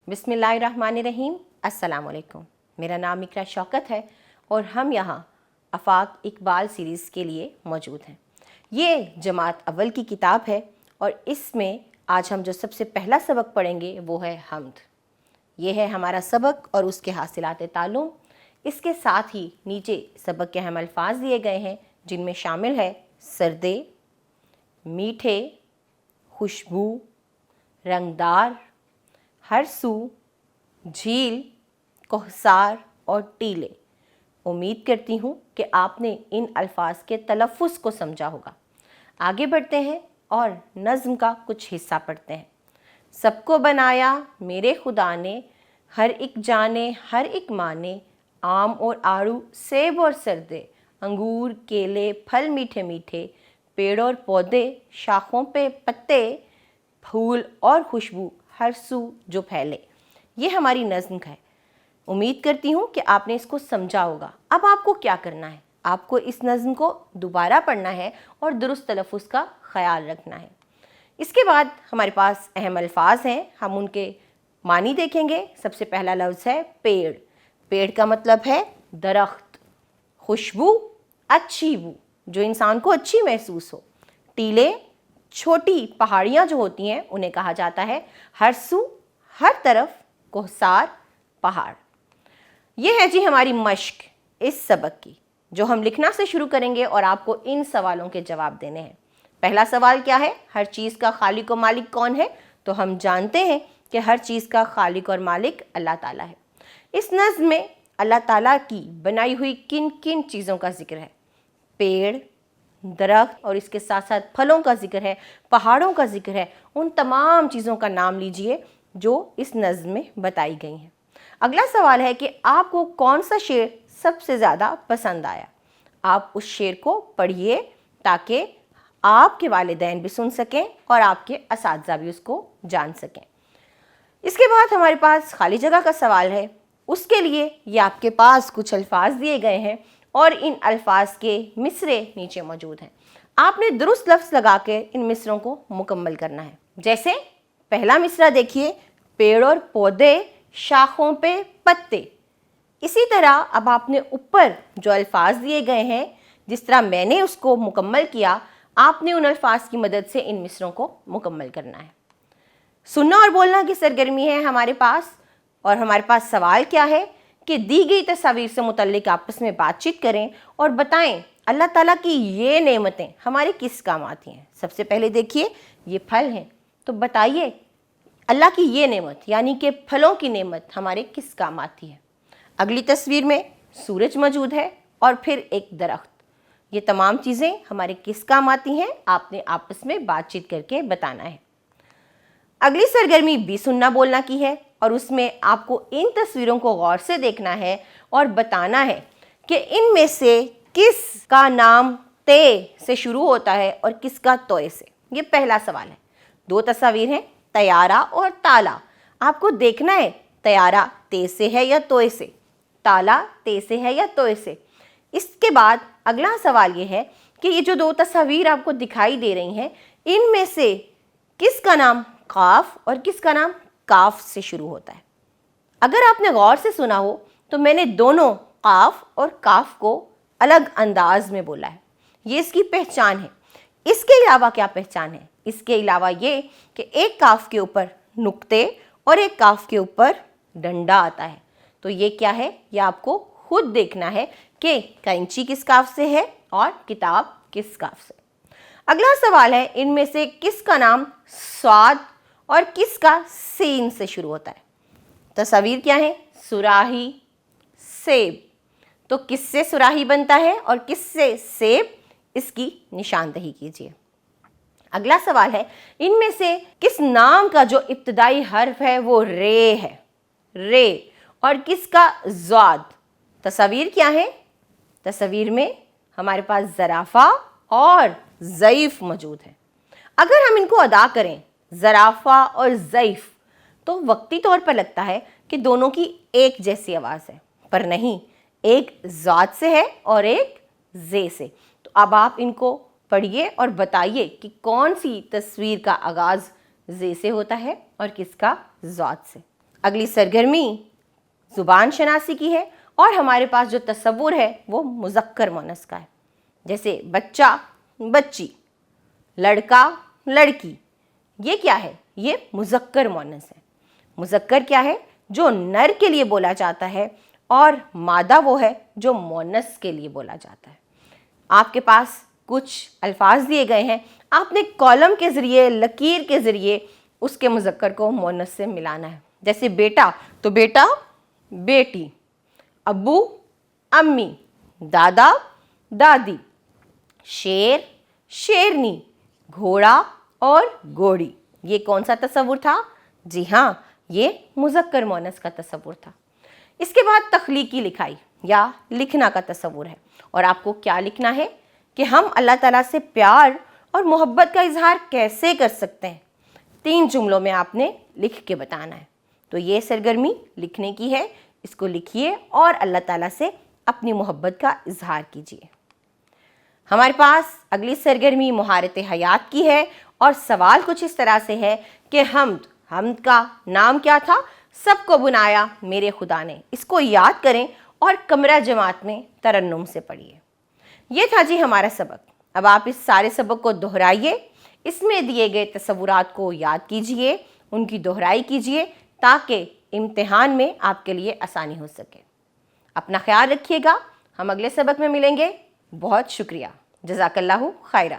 बिस्मिल्लाहिर्रहमानिर्रहीम। अस्सलाम वालेकुम। मेरा नाम इकरा शौकत है और हम यहाँ आफाक इकबाल सीरीज़ के लिए मौजूद हैं। ये जमात अव्वल की किताब है और इसमें आज हम जो सबसे पहला सबक पढ़ेंगे वो है हम्द। ये है हमारा सबक और उसके हासिलात तालुम। इसके साथ ही नीचे सबक के अहम अल्फाज दिए गए हैं जिनमें शामिल है सर्दे, मीठे, खुशबू, रंगदार, हर सू, झील, कोहसार और टीले। उम्मीद करती हूँ कि आपने इन अल्फाज के तलफ़्फ़ुज़ को समझा होगा। आगे बढ़ते हैं और नज़्म का कुछ हिस्सा पढ़ते हैं। सबको बनाया मेरे खुदा ने, हर एक जाने हर एक माने, आम और आड़ू, सेब और सरदे, अंगूर, केले, फल मीठे मीठे, पेड़ और पौधे, शाखों पे पत्ते, फूल और खुशबू, हर सू जो फैले। ये हमारी नज़्म है। उम्मीद करती हूँ कि आपने इसको समझा होगा। अब आपको क्या करना है? आपको इस नज़्म को दोबारा पढ़ना है और दुरुस्त तलफ़्फ़ुज़ का ख़याल रखना है। इसके बाद हमारे पास अहम अल्फाज हैं, हम उनके मानी देखेंगे। सबसे पहला लफ्ज़ है पेड़। पेड़ का मतलब है दरख्त। खुशबू, अच्छी बू जो इंसान को अच्छी महसूस हो। टीले, छोटी पहाड़ियाँ जो होती हैं उन्हें कहा जाता है हरसू, हर तरफ, कोहसार, पहाड़। ये है जी हमारी मश्क इस सबक की, जो हम लिखना से शुरू करेंगे और आपको इन सवालों के जवाब देने हैं। पहला सवाल क्या है? हर चीज़ का खालिक और मालिक कौन है? तो हम जानते हैं कि हर चीज़ का खालिक और मालिक अल्लाह ताला है। इस नज़्म में अल्लाह ताला की बनाई हुई किन किन चीज़ों का जिक्र है? पेड़, दरख्त और इसके साथ साथ फलों का जिक्र है, पहाड़ों का जिक्र है। उन तमाम चीज़ों का नाम लीजिए जो इस नज़्म में बताई गई हैं। अगला सवाल है कि आपको कौन सा शेर सबसे ज़्यादा पसंद आया? आप उस शेर को पढ़िए ताकि आपके वालिदैन भी सुन सकें और आपके असातिज़ा भी उसको जान सकें। इसके बाद हमारे पास खाली जगह का सवाल है। उसके लिए ये आपके पास कुछ अल्फाज दिए गए हैं और इन अल्फाज के मिसरे नीचे मौजूद हैं। आपने दुरुस्त लफ्ज़ लगा के इन मिसरों को मुकम्मल करना है। जैसे पहला मिसरा देखिए, पेड़ और पौधे, शाखों पे पत्ते। इसी तरह अब आपने ऊपर जो अल्फाज दिए गए हैं, जिस तरह मैंने उसको मुकम्मल किया, आपने उन अल्फाज की मदद से इन मिसरों को मुकम्मल करना है। सुनना और बोलना की सरगर्मी है हमारे पास और हमारे पास सवाल क्या है कि दी गई तस्वीर से मुतल्लिक आपस में बातचीत करें और बताएं अल्लाह ताला की ये नेमतें हमारे किस काम आती हैं। सबसे पहले देखिए ये फल हैं, तो बताइए अल्लाह की ये नेमत यानी कि फलों की नेमत हमारे किस काम आती है। अगली तस्वीर में सूरज मौजूद है और फिर एक दरख्त। ये तमाम चीज़ें हमारे किस काम आती हैं, आपने आपस में बातचीत करके बताना है। अगली सरगर्मी भी सुनना बोलना की है और उसमें आपको इन तस्वीरों को गौर से देखना है और बताना है कि इनमें से किसका नाम ते से शुरू होता है और किसका तोए से। ये पहला सवाल है। दो तस्वीर हैं, तैयारा और ताला। आपको देखना है तैयारा ते से है या तोए से, ताला ते से है या तोए से। इसके बाद अगला सवाल ये है कि ये जो दो तस्वीर आपको दिखाई दे रही हैं, इनमें से किसका नाम काफ और किसका नाम काफ से शुरू होता है। अगर आपने गौर से सुना हो तो मैंने दोनों काफ और काफ को अलग अंदाज में बोला है। ये इसकी पहचान है। इसके अलावा क्या पहचान है? इसके अलावा ये कि एक काफ के ऊपर नुक्ते और एक काफ के ऊपर डंडा आता है। तो ये क्या है? ये आपको खुद देखना है कि कैंची किस काफ से है और किताब किस काफ से। अगला सवाल है, इनमें से किसका नाम स्वाद और किसका सीन से शुरू होता है? तस्वीर क्या है? सुराही, सेब। तो किससे सुराही बनता है और किससे सेब? इसकी निशानदही कीजिए। अगला सवाल है, इनमें से किस नाम का जो इब्तिदाई हर्फ है वो रे है? रे। और किसका ज़ाद? तस्वीर क्या है? तस्वीर में हमारे पास ज़राफ़ा और ज़ईफ़ मौजूद है। अगर हम इनको अदा करें ज़राफ़ा और ज़ईफ़ तो वक्ती तौर पर लगता है कि दोनों की एक जैसी आवाज़ है, पर नहीं, एक ज़ाद से है और एक ज़े से। तो अब आप इनको पढ़िए और बताइए कि कौन सी तस्वीर का आगाज़ ज़े से होता है और किसका ज़ाद से। اگلی سرگرمی زبان شناسی کی ہے اور ہمارے پاس جو تصور ہے وہ مذکر مؤنث کا ہے، جیسے بچہ بچی، لڑکا لڑکی. یہ کیا ہے؟ یہ مذکر مؤنث ہے. مذکر کیا ہے؟ جو نر کے لیے بولا جاتا ہے، اور مادہ وہ ہے جو مؤنث کے لیے بولا جاتا ہے. آپ کے پاس کچھ الفاظ دیے گئے ہیں، آپ نے کالم کے ذریعے، لکیر کے ذریعے اس کے مذکر کو مؤنث سے ملانا ہے. جیسے بیٹا تو بیٹا بیٹی، ابو امی، دادا دادی، شیر شیرنی، گھوڑا اور گھوڑی. یہ کون سا تصور تھا؟ جی ہاں، یہ مذکر مؤنث کا تصور تھا. اس کے بعد تخلیقی لکھائی یا لکھنا کا تصور ہے، اور آپ کو کیا لکھنا ہے کہ ہم اللہ تعالیٰ سے پیار اور محبت کا اظہار کیسے کر سکتے ہیں. 3 جملوں میں آپ نے لکھ کے بتانا ہے. تو یہ سرگرمی لکھنے کی ہے، اس کو لکھیے اور اللہ تعالیٰ سے اپنی محبت کا اظہار کیجیے. ہمارے پاس اگلی سرگرمی مہارت حیات کی ہے، اور سوال کچھ اس طرح سے ہے کہ حمد کا نام کیا تھا؟ سب کو بنایا میرے خدا نے. اس کو یاد کریں اور کمرہ جماعت میں ترنم سے پڑھیے. یہ تھا جی ہمارا سبق. اب آپ اس سارے سبق کو دہرائیے، اس میں دیے گئے تصورات کو یاد کیجیے، ان کی دہرائی کیجیے تاکہ امتحان میں آپ کے لیے آسانی ہو سکے. اپنا خیال رکھیے گا. ہم اگلے سبق میں ملیں گے. بہت شکریہ. جزاک اللہ خیرہ.